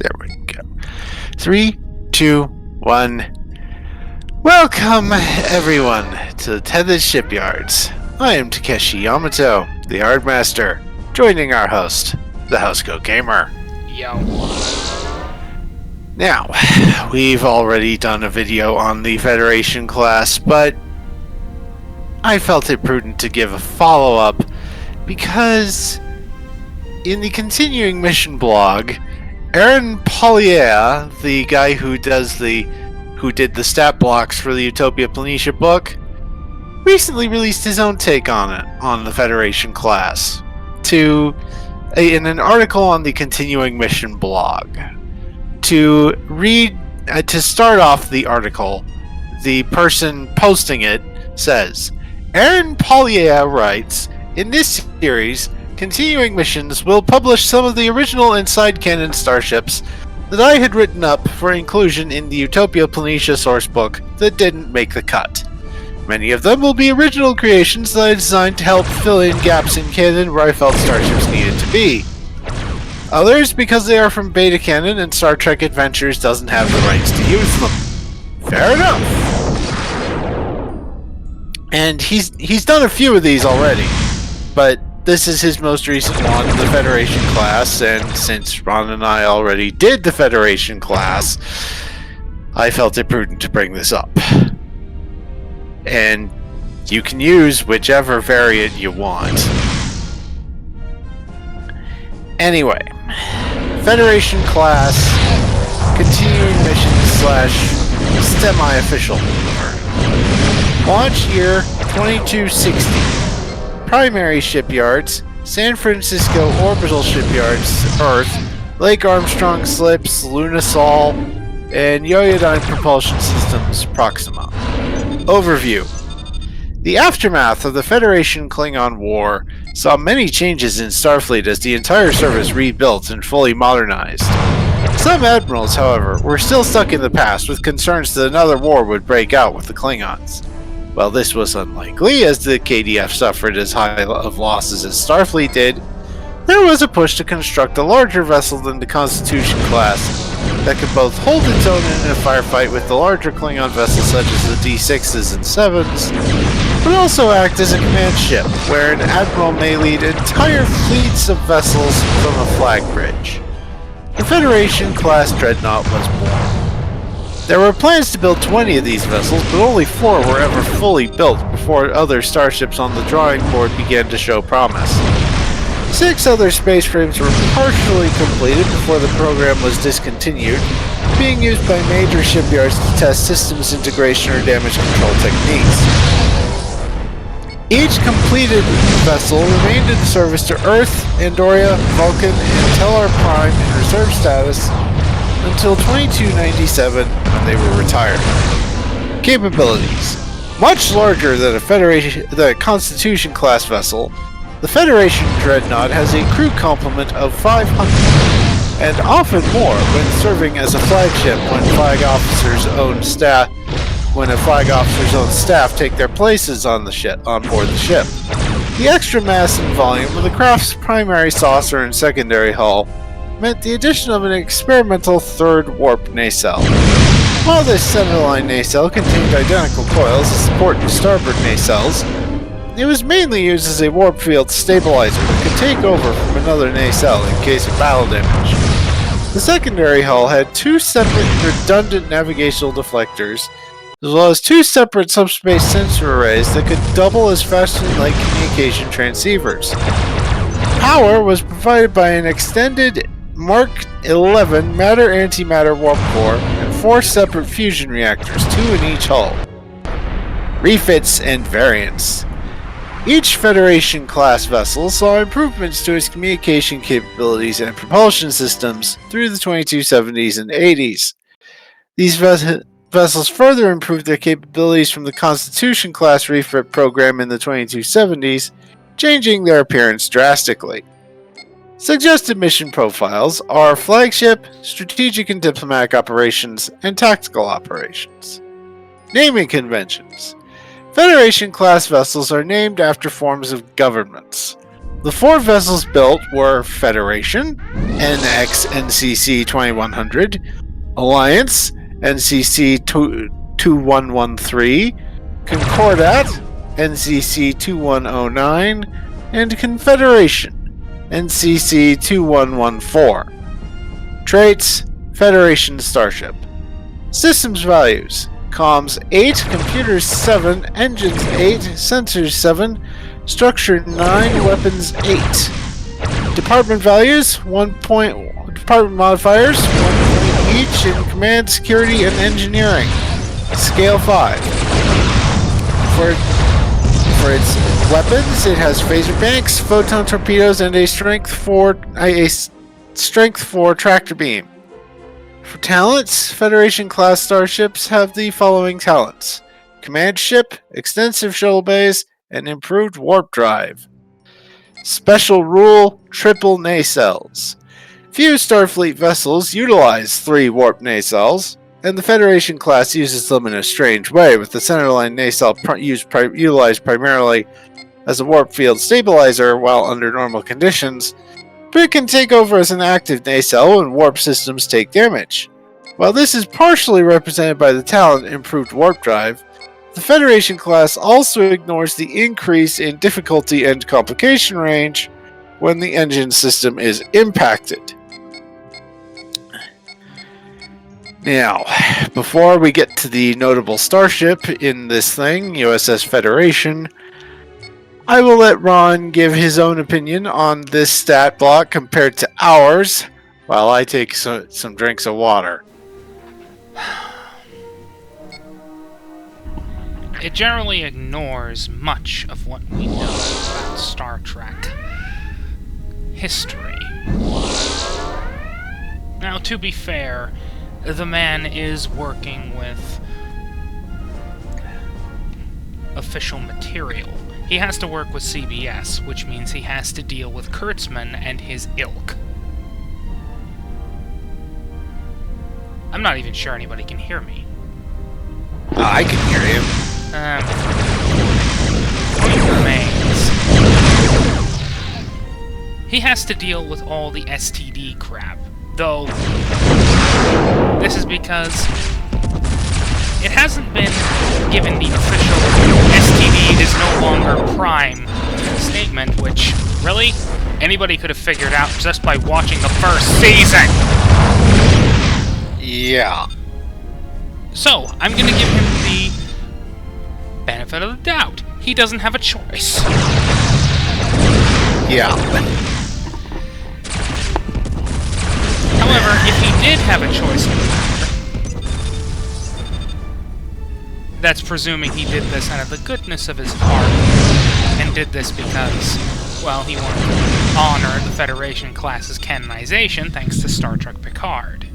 There we go. 3, 2, 1. Welcome, everyone, to the Tethys Shipyards. I am Takeshi Yamato, the Yardmaster, joining our host, the Housecoat Gamer. Yo. Now, we've already done a video on the Federation class, but I felt it prudent to give a follow-up because in the continuing mission blog, Aaron Pollier, the guy who did the stat blocks for the Utopia Planitia book, recently released his own take on it, on the Federation class, in an article on the continuing mission blog. To start off the article, the person posting it says, Aaron Pollier writes, in this series, Continuing Missions will publish some of the original and side-canon starships that I had written up for inclusion in the Utopia Planitia sourcebook that didn't make the cut. Many of them will be original creations that I designed to help fill in gaps in canon where I felt starships needed to be. Others because they are from beta canon and Star Trek Adventures doesn't have the rights to use them. Fair enough. And he's done a few of these already, but this is his most recent one, the Federation class, and since Ron and I already did the Federation class, I felt it prudent to bring this up. And you can use whichever variant you want. Anyway, Federation class, continuing mission / semi-official. Launch year 2260. Primary shipyards: San Francisco Orbital Shipyards, Earth, Lake Armstrong Slips, Lunasol, and Yoyodyne Propulsion Systems, Proxima. Overview. The aftermath of the Federation-Klingon War saw many changes in Starfleet as the entire service rebuilt and fully modernized. Some admirals, however, were still stuck in the past with concerns that another war would break out with the Klingons. While this was unlikely, as the KDF suffered as high of losses as Starfleet did, there was a push to construct a larger vessel than the Constitution class that could both hold its own in a firefight with the larger Klingon vessels such as the D6s and 7s, but also act as a command ship, where an admiral may lead entire fleets of vessels from a flag bridge. The Federation-class Dreadnought was born. There were plans to build 20 of these vessels, but only 4 were ever fully built before other starships on the drawing board began to show promise. 6 other space frames were partially completed before the program was discontinued, being used by major shipyards to test systems integration or damage control techniques. Each completed vessel remained in service to Earth, Andoria, Vulcan, and Tellar Prime in reserve status until 2297, when they were retired. Capabilities. Much larger than the Constitution-class vessel, the Federation Dreadnought has a crew complement of 500, and often more when serving as a flagship when a flag officer's own staff take their places on board the ship. The extra mass and volume of the craft's primary saucer and secondary hull meant the addition of an experimental third warp nacelle. While this centerline nacelle contained identical coils as the port and starboard nacelles, it was mainly used as a warp field stabilizer that could take over from another nacelle in case of battle damage. The secondary hull had 2 separate redundant navigational deflectors, as well as 2 separate subspace sensor arrays that could double as fast and light communication transceivers. Power was provided by an extended Mark 11 matter-antimatter warp core and 4 separate fusion reactors, 2 in each hull. Refits and variants. Each Federation-class vessel saw improvements to its communication capabilities and propulsion systems through the 2270s and 80s. These vessels further improved their capabilities from the Constitution-class refit program in the 2270s, changing their appearance drastically. Suggested mission profiles are flagship, strategic and diplomatic operations, and tactical operations. Naming conventions. Federation-class vessels are named after forms of governments. The 4 vessels built were Federation, NX NCC 2100, Alliance, NCC 2113, Concordat, NCC 2109, and Confederation, NCC 2114. Traits: Federation Starship. Systems values: Comms 8, Computers 7, Engines 8, Sensors 7, Structure 9, Weapons 8. Department values: Department modifiers, 1 point each in Command, Security, and Engineering. Scale 5. For its weapons, it has phaser banks, photon torpedoes, and a strength 4 tractor beam. For talents, Federation-class starships have the following talents: Command ship, extensive shuttle bays, and improved warp drive. Special rule: triple nacelles. Few Starfleet vessels utilize 3 warp nacelles, and the Federation class uses them in a strange way, with the centerline nacelle utilized primarily as a warp field stabilizer while under normal conditions, but it can take over as an active nacelle when warp systems take damage. While this is partially represented by the talent improved warp drive, the Federation class also ignores the increase in difficulty and complication range when the engine system is impacted. Now, before we get to the notable starship in this thing, USS Federation, I will let Ron give his own opinion on this stat block compared to ours, while I take some drinks of water. It generally ignores much of what we know about Star Trek history. Now, to be fair, the man is working with official material. He has to work with CBS, which means he has to deal with Kurtzman and his ilk. I'm not even sure anybody can hear me. I can hear you. Point remains. He has to deal with all the STD crap, though this is because it hasn't been given the official STD is no longer prime statement, which, really, anybody could have figured out just by watching the first season! Yeah. So, I'm gonna give him the benefit of the doubt. He doesn't have a choice. Yeah. However, if he did have a choice in the matter, that's presuming he did this out of the goodness of his heart, and did this because, well, he wanted to honor the Federation class's canonization thanks to Star Trek Picard.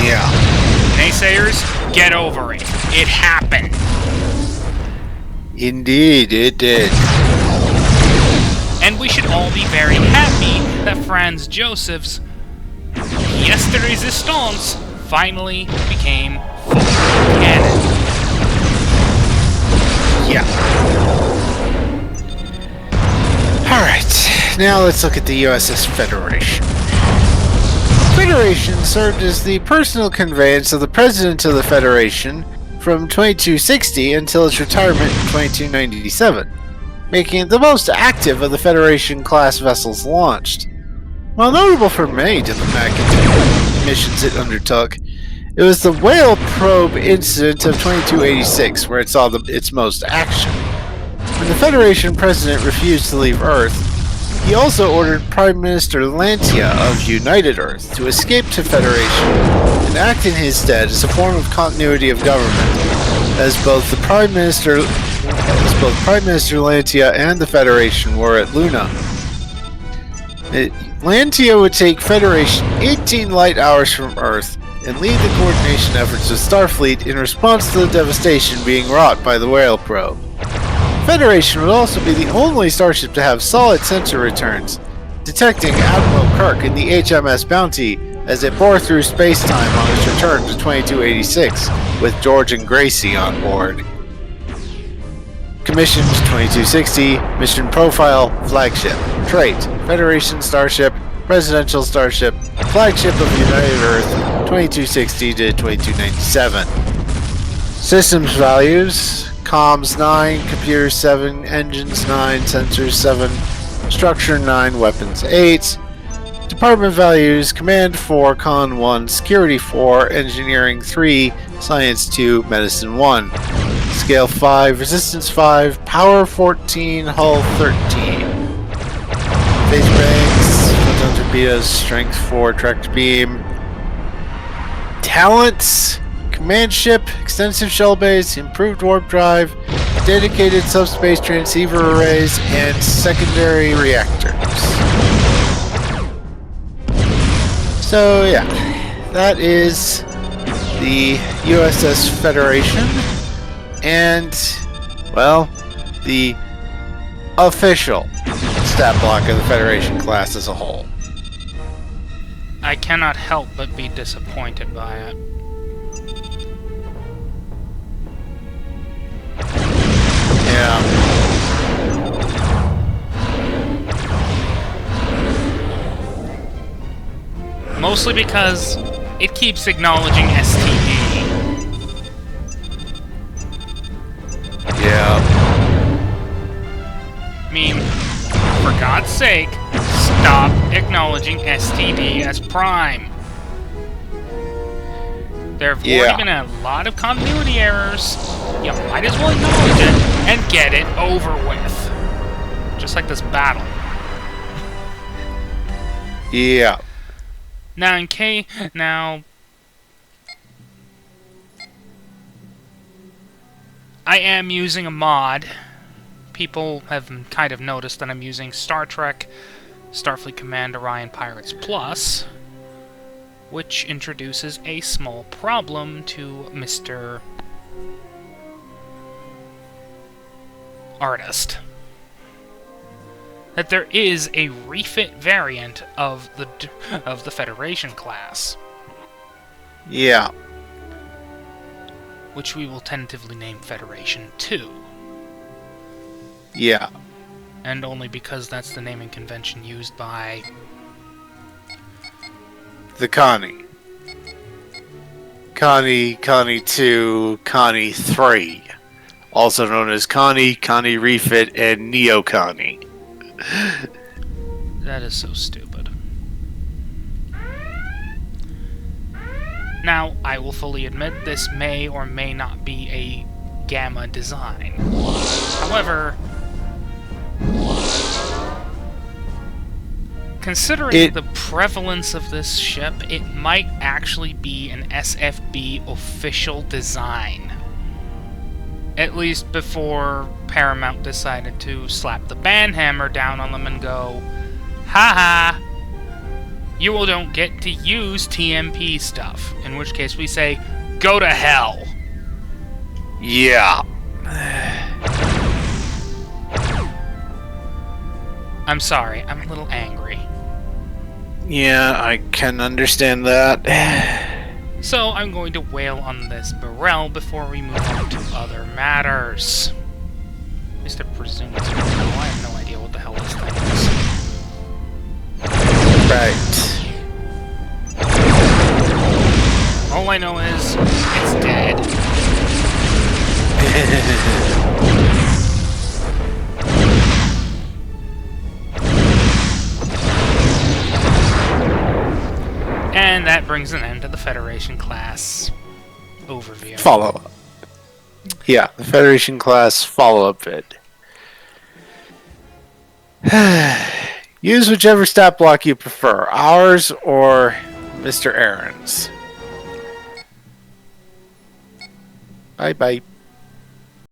Yeah. Naysayers, get over it. It happened. Indeed, it did. And we should all be very happy that Franz Joseph's pièce de résistance finally became full canon. Yeah. Alright, now let's look at the USS Federation. Federation served as the personal conveyance of the President of the Federation from 2260 until its retirement in 2297, making it the most active of the Federation-class vessels launched. While notable for many diplomatic missions it undertook, it was the Whale probe incident of 2286 where it saw its most action. When the Federation president refused to leave Earth, he also ordered Prime Minister Lantia of United Earth to escape to Federation and act in his stead as a form of continuity of government, as both Prime Minister Lantia and the Federation were at Luna. Lantia would take Federation 18 light hours from Earth and lead the coordination efforts of Starfleet in response to the devastation being wrought by the Whale probe. Federation would also be the only starship to have solid sensor returns, detecting Admiral Kirk in the HMS Bounty as it bore through space-time on its return to 2286, with George and Gracie on board. Commissioned 2260. Mission profile: flagship. Trait: Federation starship, presidential starship, flagship of United Earth, 2260 to 2297. Systems values: comms 9, computers 7, engines 9, sensors 7, structure 9, weapons 8. Department values: command 4, con 1, security 4, engineering 3, science 2, medicine 1. Scale 5, resistance 5, power 14, hull 13. Phase banks, photon torpedoes, strength 4, tracked beam. Talents: command ship, extensive shell base, improved warp drive, dedicated subspace transceiver arrays, and secondary reactors. So yeah, that is the USS Federation, and, well, the official stat block of the Federation class as a whole. I cannot help but be disappointed by it. Yeah. Mostly because it keeps acknowledging STD. Yeah. I mean, for God's sake, stop acknowledging STD as Prime. There have already been a lot of continuity errors. You might as well acknowledge it and get it over with. Just like this battle. Yeah. Now, I am using a mod. People have kind of noticed that I'm using Star Trek Starfleet Command Orion Pirates Plus, which introduces a small problem to Mr. Artist. That there is a refit variant of the Federation class. Yeah. Which we will tentatively name Federation 2. Yeah. And only because that's the naming convention used by The Connie. Connie 2, Connie 3. Also known as Connie, Connie Refit, and Neo Connie. That is so stupid. Now, I will fully admit this may or may not be a Gamma design. However, considering the prevalence of this ship, it might actually be an SFB official design. At least before Paramount decided to slap the banhammer down on them and go, haha, you all don't get to use TMP stuff. In which case we say, go to hell. Yeah. I'm sorry, I'm a little angry. Yeah, I can understand that. So I'm going to wail on this Burrell before we move on to other matters. At least I presume it's Burrell. I have no idea what the hell this thing is. Right. All I know is, it's dead. And that brings an end to the Federation class overview. Follow-up. Yeah, the Federation class follow-up vid. Use whichever stat block you prefer, ours or Mr. Aaron's. Bye-bye.